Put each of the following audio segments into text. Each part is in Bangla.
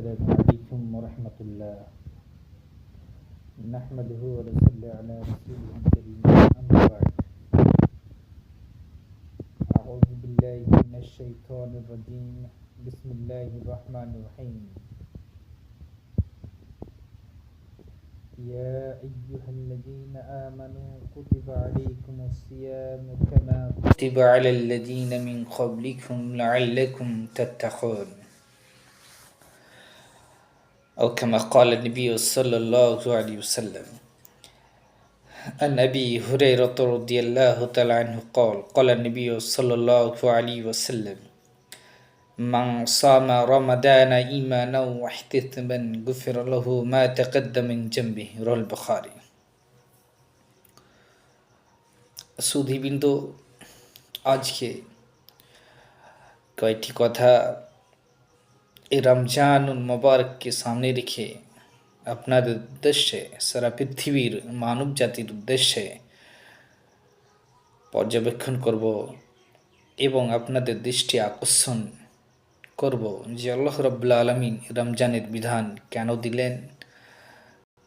السلام عليكم ورحمة الله. نحمده ونصلي على رسوله الكريم. أما بعد، أعوذ بالله من الشيطان الرجيم. بسم الله الرحمن الرحيم. يا أيها الذين آمنوا كتب عليكم الصيام كما كتب على الذين من قبلكم لعلكم تتقون، أو كما قال النبي صلى الله عليه وسلم. عن أبي هريرة رضي الله تعالى عنه قال النبي صلى الله عليه وسلم: من صام رمضان إيمانا واحتسابا غفر له ما تقدم من ذنبه. رواه البخاري। সুধীবৃন্দ, আজকে কয়েকটি কথা এই রমজানুল মুবারককে সামনে রেখে আপনাদের উদ্দেশ্যে, সারা পৃথিবীর মানব জাতির উদ্দেশ্যে পর্যবেক্ষণ করব এবং আপনাদের দৃষ্টি আকর্ষণ করব যে আল্লাহ রাব্বুল আলামিন রমজানের বিধান কেন দিলেন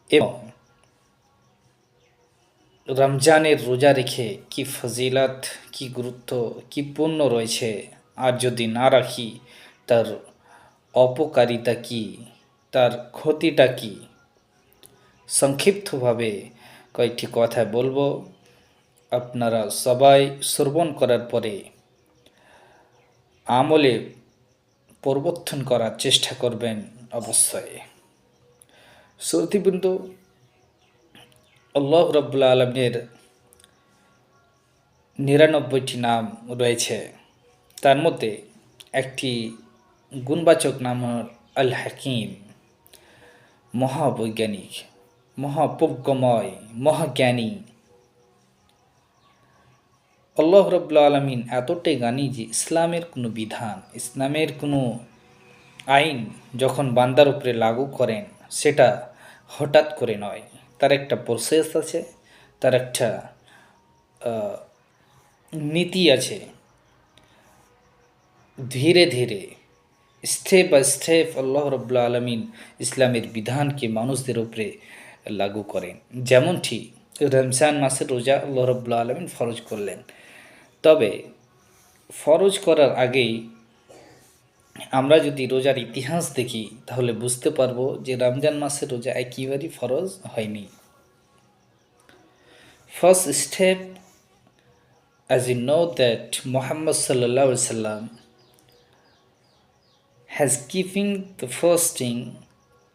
এবং রমজানের রোজা রেখে কি ফজিলত, কি গুরুত্ব, কি পুণ্য রয়েছে, আর যদি না রাখি তার অপকারিতা কি, তার ক্ষতিটা কি, সংক্ষিপ্তভাবে কয়েকটি কথা বলবো। আপনারা সবাই শ্রবণ করার পরে আমলে পরিবর্তন করার চেষ্টা করবেন অবশ্যই। শ্রোতৃবৃন্দ, আল্লাহ রাব্বুল আলামিনের ৯৯টি নাম রয়েছে, তার মধ্যে একটি গুণবাচক নাম আল হাকিম, মহাবৈজ্ঞানিক, মহাপ্রজ্ঞময়, মহাজ্ঞানী। আল্লাহ রাব্বুল আলামিন এতটাই জ্ঞানী যে ইসলামের কোনো বিধান, ইসলামের কোনো আইন যখন বান্দার উপরে লাগু করেন সেটা হঠাৎ করে নয়, তার একটা প্রসেস আছে, তার একটা নীতি আছে। ধীরে ধীরে, স্টেপ বাই স্টেপ আল্লাহ রাব্বুল আলামিন ইসলামের বিধানকে মানুষদের উপরে লাগু করেন। যেমনটি রমজান মাসের রোজা আল্লাহ রাব্বুল আলামিন ফরজ করলেন, তবে ফরজ করার আগেই আমরা যদি রোজার ইতিহাস দেখি তাহলে বুঝতে পারবো যে রমজান মাসের রোজা একেবারেই ফরজ হয়নি। First step, as you know that Muhammad sallallahu alaihi wasallam has given the fasting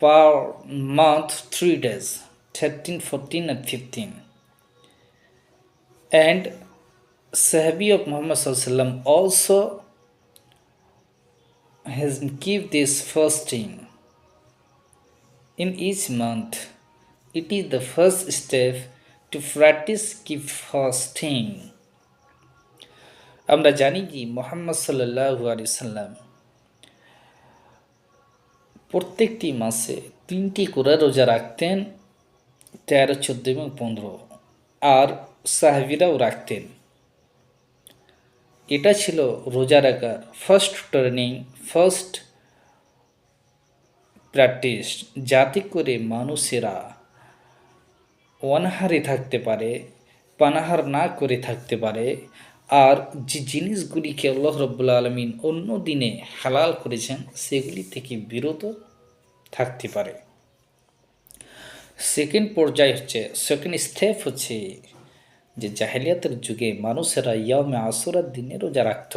per month 3 days, 13, 14 and 15, and Sahabi of Muhammad sallallahu alaihi wasallam also has give this fasting in each month. It is the first step to practice keep fasting. আমরা জানি যে মুহাম্মদ সাল্লাল্লাহু আলাইহি সাল্লাম প্রত্যেকটি মাসে 3টি করে রোজা রাখতেন, 13, 14 এবং 15, আর সাহাবীরাও রাখতেন। এটা ছিল রোজা রাখার ফার্স্ট ট্রেনিং, ফার্স্ট প্র্যাকটিস, যাতে করে মানুষেরা অনাহারে থাকতে পারে, পানাহার না করে থাকতে পারে, আর যে জিনিসগুলিকে আল্লাহ রাব্বুল আলামিন অন্য দিনে হালাল করেছেন সেগুলি থেকে বিরত থাকতে পারে। সেকেন্ড পর্যায় হচ্ছে, সেকেন্ড স্টেপ হচ্ছে যে জাহেলিয়াতের যুগে মানুষেরা ইয়ামে আশুরার দিনে রোজা রাখত।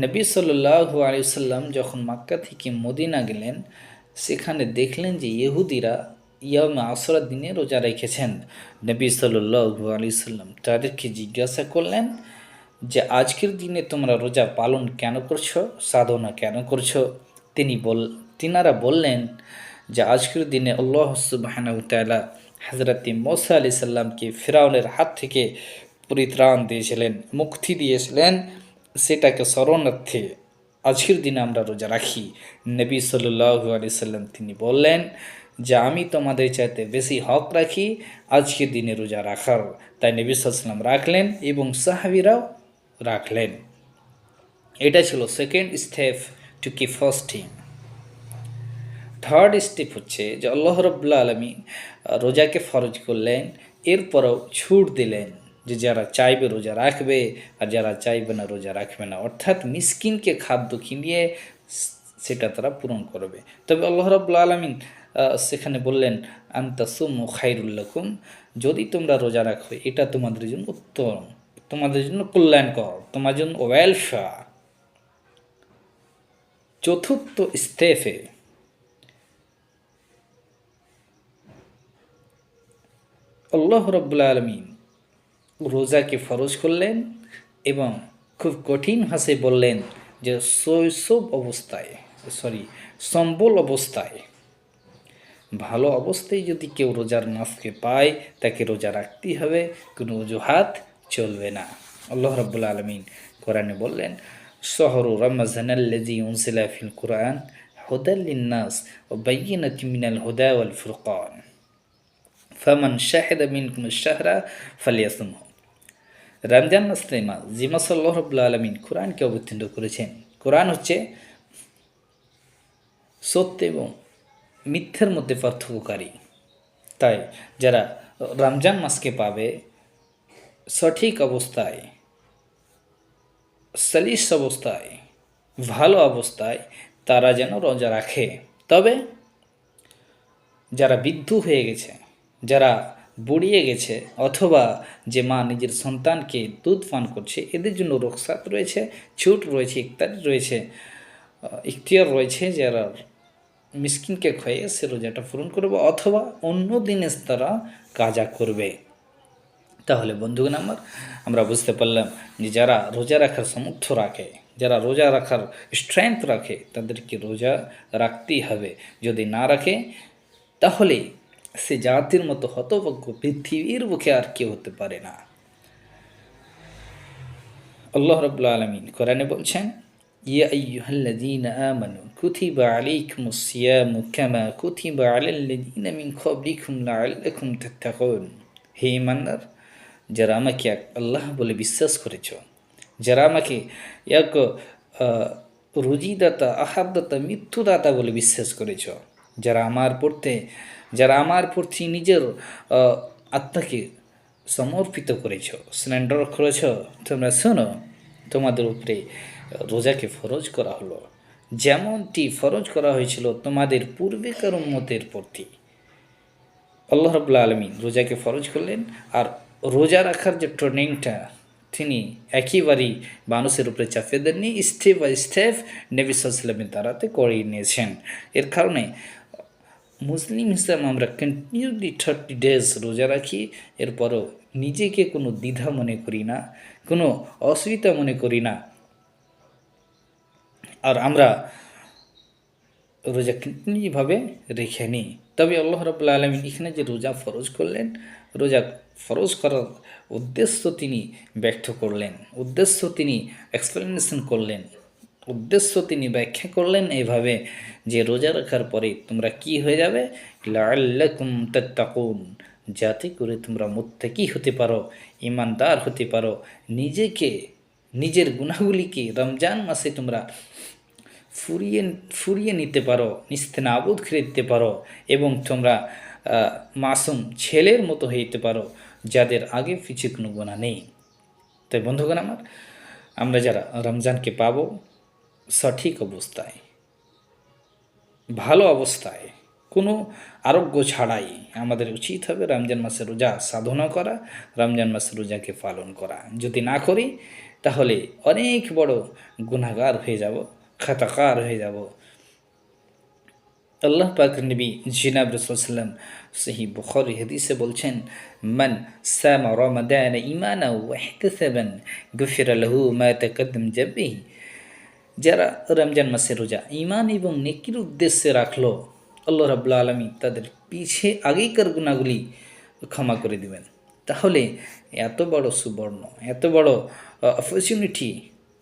নবী সাল্লাল্লাহু আলাইহি ওয়াসাল্লাম যখন মক্কা থেকে মদিনা গেলেন, সেখানে দেখলেন যে ইহুদিরা ইয়ামে আশুরার দিনে রোজা রেখেছেন। নবী সাল্লাল্লাহু আলাইহি ওয়াসাল্লাম তাদেরকে জিজ্ঞাসা করলেন যে আজকের দিনে তোমরা রোজা পালন কেন করছো, সাধনা কেন করছো? তিনারা বললেন যে আজকের দিনে আল্লাহ সুবহানাহু ওয়া তাআলা হযরত মূসা আলাইহিস সালামকে ফিরআউনের হাত থেকে পরিত্রাণ দিয়েছিলেন, মুক্তি দিয়েছিলেন, সেটাকে স্মরণার্থে আজকের দিনে আমরা রোজা রাখি। নবী সাল্লাল্লাহু আলাইহি সাল্লাম তিনি বললেন যে আমি তোমাদের চাইতে বেশি হক রাখি আজকের দিনে রোজা রাখার। তাই নবী সাল্লাল্লাহু আলাইহি সাল্লাম রাখলেন এবং সাহাবীরাও রাখলেন। এটা ছিল সেকেন্ড স্টেপ টু কি ফাস্টিং। থার্ড স্টেপ হচ্ছে যে আল্লাহ রাব্বুল আলামিন রোজাকে ফরজ করলেন, এরপরও ছুট দিলেন যে যারা চাইবে রোজা রাখবে আর যারা চাইবে না রোজা রাখবে না, অর্থাৎ মিসকিনকে খাদ্য কিনিয়ে সেটা তারা পূরণ করবে। তবে আল্লাহ রাব্বুল আলামিন সেখানে বললেন আনতাসুমু খায়রুল লাকুম, যদি তোমরা রোজা রাখো এটা তোমাদের জন্য উত্তম, তোমাদের জন্য কল্যাণকর, তোমার জন্য ওয়েলফেয়ার। চতুর্থ স্টেপে আল্লাহ রাব্বুল আলামিন রোজাকে ফরজ করলেন এবং খুব কঠিন ভাষায় বললেন যে শৈশব অবস্থায়, সম্বল অবস্থায়, ভালো অবস্থায় যদি কেউ রোজার মাসকে পায় তাকে রোজা রাখতেই হবে, কোনো অজুহাত চলবে না। আল্লাহ রাব্বুল আলামিন কোরআনে বললেন শহরু রমজানাল্লাযী উনজিলা ফিল কুরআন হুদাল লিন্নাস ওয়া বায়্যিনাতিন মিনাল হুদা ওয়াল ফুরকান ফামান শাহিদা মিনকুমুশ শাহরা ফালিয়াসুমহু। রমজান মাস যে মাসে আল্লাহ রাব্বুল আলামিন কোরআনকে অবতীর্ণ করেছেন। কোরআন হচ্ছে সত্য এবং মিথ্যার মধ্যে পার্থক্যকারী। তাই যারা রমজান মাসকে পাবে সঠিক অবস্থায়, সালিস অবস্থায়, ভালো অবস্থায়, তারা যেন রোজা রাখে। তবে যারা বৃদ্ধ হয়ে গেছে, যারা বুড়িয়ে গেছে, অথবা যে মা নিজের সন্তানকে দুধ পান করছে, এদের জন্য রুখসাত রয়েছে, ছুট রয়েছে, ইখতিয়ার রয়েছে যারা মিসকিনকে খাইয়ে সে রোজাটা পূরণ করবে, অথবা অন্য দিনে তারা কাজা করবে। তাহলে বন্ধুগণ আমরা বুঝতে পারলাম যে যারা রোজা রাখার সামর্থ্য রাখে, যারা রোজা রাখার স্ট্রেংথ রাখে, তাদেরকে রোজা রাখতেই হবে। যদি না রাখে তাহলে সে জাতির মতো হতভাগ্য পৃথিবীর বুকে আর কেউ হতে পারে না। আল্লাহ রাব্বুল আলামিন কোরআনে বলছেন ইয়া আইয়ুহাল্লাযীনা আমানু কুতিবা আলাইকুমুস সিয়ামু কামা কুতিবা আলাল্লাযীনা মিন ক্বাবলিকুম লাআল্লাকুম তাত্তাকুন। হে ঈমানদার, যারা আমাকে আল্লাহ বলে বিশ্বাস করেছ, যারা আমাকে এক রুজিদাতা, আহারদাতা, মৃত্যুদাতা বলে বিশ্বাস করেছ, যারা আমার প্রতি নিজের আত্মাকে সমর্পিত করেছ, সিলিন্ডার করেছ, তোমরা শোনো, তোমাদের উপরে রোজাকে ফরজ করা হলো যেমনটি ফরজ করা হয়েছিল তোমাদের পূর্বেকার উম্মতের প্রতি। আল্লাহ রাব্বুল আলামিন রোজাকে ফরজ করলেন, আর রোজা রাখার যে ট্রেনিংটা তিনি একেবারেই মানুষের উপরে চাপিয়ে দেননি, স্টেপ বাই স্টেপ নবী সাল্লাল্লাহু আলাইহি ওয়াসাল্লামের দ্বারাতে করিয়ে নিয়েছেন। এর কারণে মুসলিম হিসাবে আমরা কন্টিনিউলি 30 ডেজ রোজা রাখি, এরপরও নিজেকে কোনো দ্বিধা মনে করি না, কোনো অসুবিধা মনে করি না, আর আমরা রোজা কন্টিনিউভাবে রেখে নিই। তবে আল্লাহ রাব্বুল আলামিন এখানে যে রোজা ফরজ করলেন, রোজা ফরজ করার উদ্দেশ্য তিনি ব্যক্ত করলেন, উদ্দেশ্য তিনি এক্সপ্লেনেশন করলেন, উদ্দেশ্য তিনি ব্যাখ্যা করলেন এইভাবে যে রোজা রাখার পরে তোমরা কি হয়ে যাবে, লাআল্লাকুম তাত্তাকুন, যাতে করে তোমরা মুত্তাকি হতে পারো, ইমানদার হতে পারো, নিজের গুনাহগুলিকে রমজান মাসে তোমরা ফুরিয়ে নিতে পারো, নিস্তেনাবুদ করে দিতে পারো, এবং তোমরা মাসুম ছেলের মতো হইতে পারো যাদের আগে পিছিয়ে কোনো গুনাহ নেই। তাই বন্ধুগণ আমরা যারা রমজানকে পাবো সঠিক অবস্থায়, ভালো অবস্থায়, কোনো আরোগ্য ছাড়াই আমাদের উচিত হবে রমজান মাসের রোজা সাধনা করা, রমজান মাসের রোজাকে পালন করা। যদি না করি তাহলে অনেক বড় গুনাহগার হয়ে যাব, খাতাকার হয়ে যাব। আল্লাহ পাক নবী জিনাব রাসূলুল্লাহ সাল্লাম সহিহ বুখারী হাদিসে বলছেন মান সামা রমাদান ঈমানান ওয়া ইহতিসাবান গুফিরা লাহু মা তাকাদ্দাম যাবিহি। যারা রমজান মাসের রোজা ঈমান এবং নেকির উদ্দেশ্যে রাখলো, আল্লাহ রাব্বুল আলামিন তাদের আগেকার গুনাহগুলি ক্ষমা করে দিবেন। তাহলে এত বড় সুবর্ণ, এত বড় অপরচুনিটি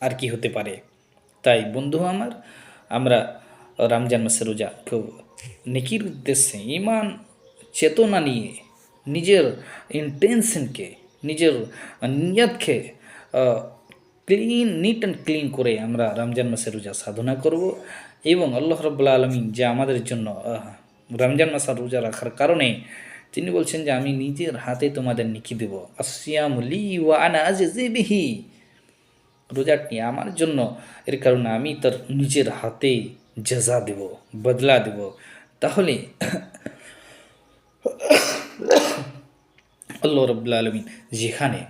আর কি হতে পারে। তাই বন্ধু আমরা রমজান মাসের রোজা খুব নেকির উদ্দেশ্যে ঈমান চেতনা নিয়ে নিজের ইন্টেনশনকে, নিজের নিয়তকে নিট অ্যান্ড ক্লিন করে আমরা রমজান মাসে রোজা সাধনা করব এবং আল্লাহ রাব্বুল আলামিন যে আমাদের জন্য রমজান মাসে রোজা রাখার কারণে তিনি বলছেন যে আমি নিজের হাতে তোমাদের নেকি দেব, আসিয়ামু লি ওয়া আনা আজজি বিহি, রোজাটি আমার জন্য, এর কারণে আমি তার নিজের হাতে জাযা দেব, বদলা দেব। তাহলে আল্লাহ রাব্বুল আলামিন যেখানে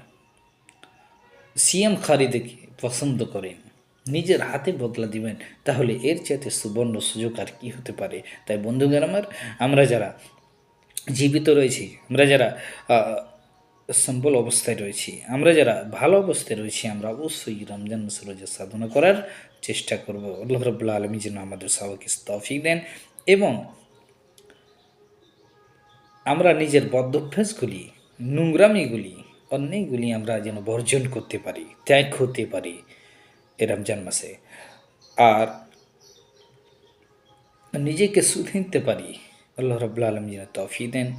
সিয়াম খালিদকে পছন্দ করেন, নিজের হাতে বদলা দিবেন, তাহলে এর চাইতে সুবর্ণ সুযোগ আর কি হতে পারে? তাই বন্ধুগণ আমার, আমরা যারা জীবিত রয়েছি, আমরা যারা সম্বল অবস্থায় রয়েছি, আমরা যারা ভালো অবস্থায় রয়েছি, আমরা অবশ্যই রমজান মাসে রোজা সাধনা করার চেষ্টা করব। আল্লাহ রাব্বুল আলামিন যেন আমাদের সবাইকে তৌফিক দেন এবং আমরা নিজের বদঅভ্যাসগুলি, নোংরামিগুলি, অন্যায়গুলি আমরা যেন বর্জন করতে পারি, ত্যাগ হতে পারি এ রমজান মাসে, আর নিজেকে শুধরে পারি। আল্লাহ রাব্বুল আলামিন যেন তৌফিক দেন।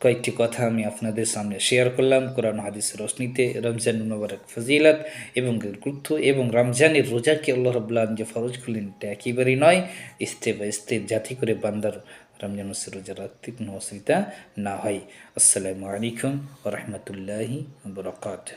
কয়েকটি কথা আমি আপনাদের সামনে শেয়ার করলাম কোরআন হাদিসের রোশনীতে রমজান মুবারক ফজিলত এবং এর গুরুত্ব, এবং রমজানের রোজাকে আল্লাহ রাব্বুল আলামিন যে ফরজ করলেন এটা একেবারেই নয়, স্টেপ বাই স্টেপ, যাতে করে বান্দার রমজান মাসের রোজা রাখতে কোনো অসুবিধা না হয়। আসসালামু আলাইকুম ওয়া রাহমাতুল্লাহি ওয়া বারাকাতুহু।